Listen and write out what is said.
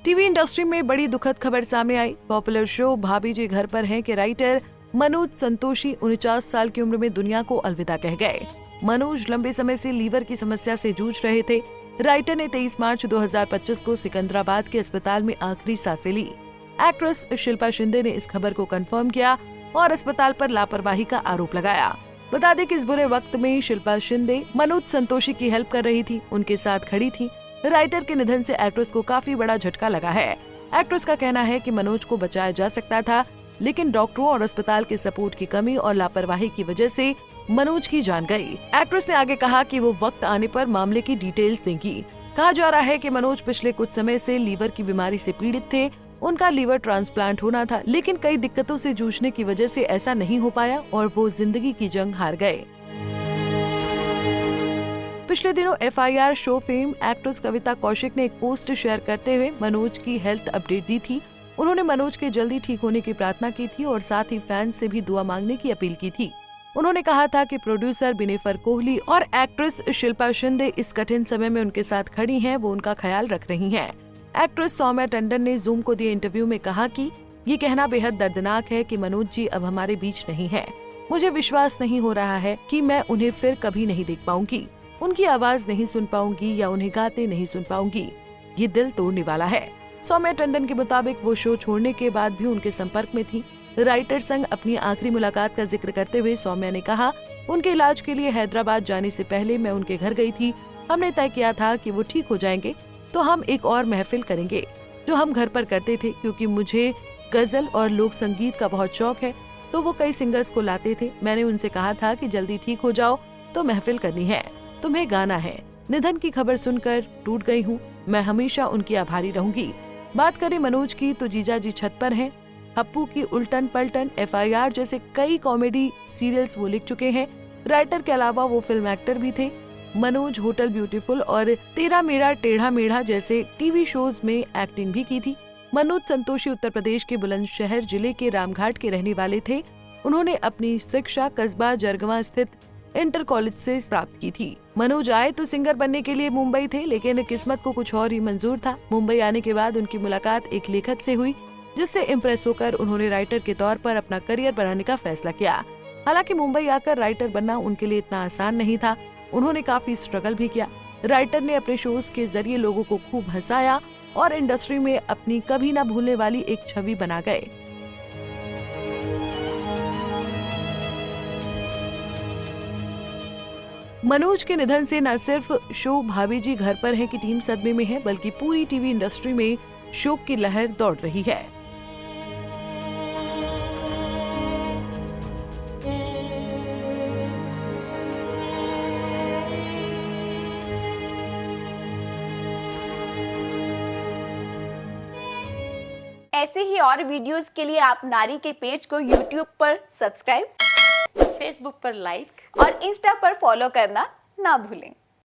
TV industry में बड़ी दुखद खबर सामने आई। पॉपुलर शो भाभी जी घर पर हैं के राइटर मनोज संतोषी 49 साल की उम्र में दुनिया को अलविदा कह गए। मनोज लंबे समय से लीवर की समस्या से जूझ रहे थे। राइटर ने 23 मार्च 2025 को सिकंदराबाद के अस्पताल में आखिरी सांसें ली। एक्ट्रेस शिल्पा शिंदे ने इस खबर को कंफर्म किया और अस्पताल पर लापरवाही का आरोप लगाया। बता दें कि इस बुरे वक्त में शिल्पा शिंदे मनोज संतोषी की हेल्प कर रही थी, उनके साथ खड़ी थी। राइटर के निधन से एक्ट्रेस को काफी बड़ा झटका लगा है। एक्ट्रेस का कहना है कि मनोज को बचाया जा सकता था, लेकिन डॉक्टरों और अस्पताल के सपोर्ट की कमी और लापरवाही की वजह से मनोज की जान गई। एक्ट्रेस ने आगे कहा कि वो वक्त आने पर मामले की डिटेल्स देंगी। कहा जा रहा है कि मनोज पिछले कुछ समय से लीवर की बीमारी से पीड़ित थे। उनका लीवर ट्रांसप्लांट होना था, लेकिन कई दिक्कतों से जूझने की वजह से ऐसा नहीं हो पाया और वो जिंदगी की जंग हार गए। पिछले दिनों FIR शो फेम एक्ट्रेस कविता कौशिक ने एक पोस्ट शेयर करते हुए मनोज की हेल्थ अपडेट दी थी। उन्होंने मनोज के जल्दी ठीक होने की प्रार्थना की थी और साथ ही फैंस से भी दुआ मांगने की अपील की थी। उन्होंने कहा था कि प्रोड्यूसर बिनेफर कोहली और एक्ट्रेस शिल्पा शिंदे इस कठिन समय में उनके साथ खड़ी हैं, वो उनका ख्याल रख रही हैं। एक्ट्रेस सौम्या टंडन ने जूम को दिए इंटरव्यू में कहा कि ये कहना बेहद दर्दनाक है कि मनोज जी अब हमारे बीच नहीं है। मुझे विश्वास नहीं हो रहा है कि मैं उन्हें फिर कभी नहीं देख पाऊंगी, उनकी आवाज नहीं सुन पाऊंगी या उन्हें गाते नहीं सुन पाऊंगी। ये दिल तोड़ने वाला है। सौम्या टंडन के मुताबिक वो शो छोड़ने के बाद भी उनके संपर्क में थी। राइटर संग अपनी आखिरी मुलाकात का जिक्र करते हुए सौम्या ने कहा, उनके इलाज के लिए हैदराबाद जाने से पहले मैं उनके घर गई थी। हमने तय किया था कि वो ठीक हो जाएंगे तो हम एक और महफिल करेंगे, जो हम घर पर करते थे, क्योंकि मुझे गजल और लोक संगीत का बहुत शौक है, तो वो कई सिंगर्स को लाते थे। मैंने उनसे कहा था कि जल्दी ठीक हो जाओ तो महफिल करनी है, तुम्हें गाना है। निधन की खबर सुनकर टूट गई हूँ, मैं हमेशा उनकी आभारी रहूंगी। बात करें मनोज की तो जीजा जी छत पर हैं। हप्पू की उल्टन पलटन, FIR जैसे कई कॉमेडी सीरियल्स वो लिख चुके हैं। राइटर के अलावा वो फिल्म एक्टर भी थे। मनोज होटल ब्यूटीफुल और तेरा मेरा टेढ़ा मेढ़ा जैसे टीवी शोज में एक्टिंग भी की थी। मनोज संतोषी उत्तर प्रदेश के बुलंदशहर जिले के रामघाट के रहने वाले थे। उन्होंने अपनी शिक्षा कस्बा जरगवा स्थित इंटर कॉलेज से प्राप्त की थी। मनोज आए तो सिंगर बनने के लिए मुंबई थे, लेकिन किस्मत को कुछ और ही मंजूर था। मुंबई आने के बाद उनकी मुलाकात एक लेखक से हुई, जिससे इम्प्रेस होकर उन्होंने राइटर के तौर पर अपना करियर बनाने का फैसला किया। हालांकि मुंबई आकर राइटर बनना उनके लिए इतना आसान नहीं था। उन्होंने काफी स्ट्रगल भी किया। राइटर ने अपने शोज के जरिए लोगों को खूब हंसाया और इंडस्ट्री में अपनी कभी न भूलने वाली एक छवि बना गए। मनोज के निधन से न सिर्फ शो भाभी जी घर पर हैं की टीम सदमे में है, बल्कि पूरी टीवी इंडस्ट्री में शोक की लहर दौड़ रही है। ऐसे ही और वीडियोस के लिए आप नारी के पेज को YouTube पर सब्सक्राइब, फेसबुक पर लाइक और इंस्टा पर फॉलो करना ना भूलें।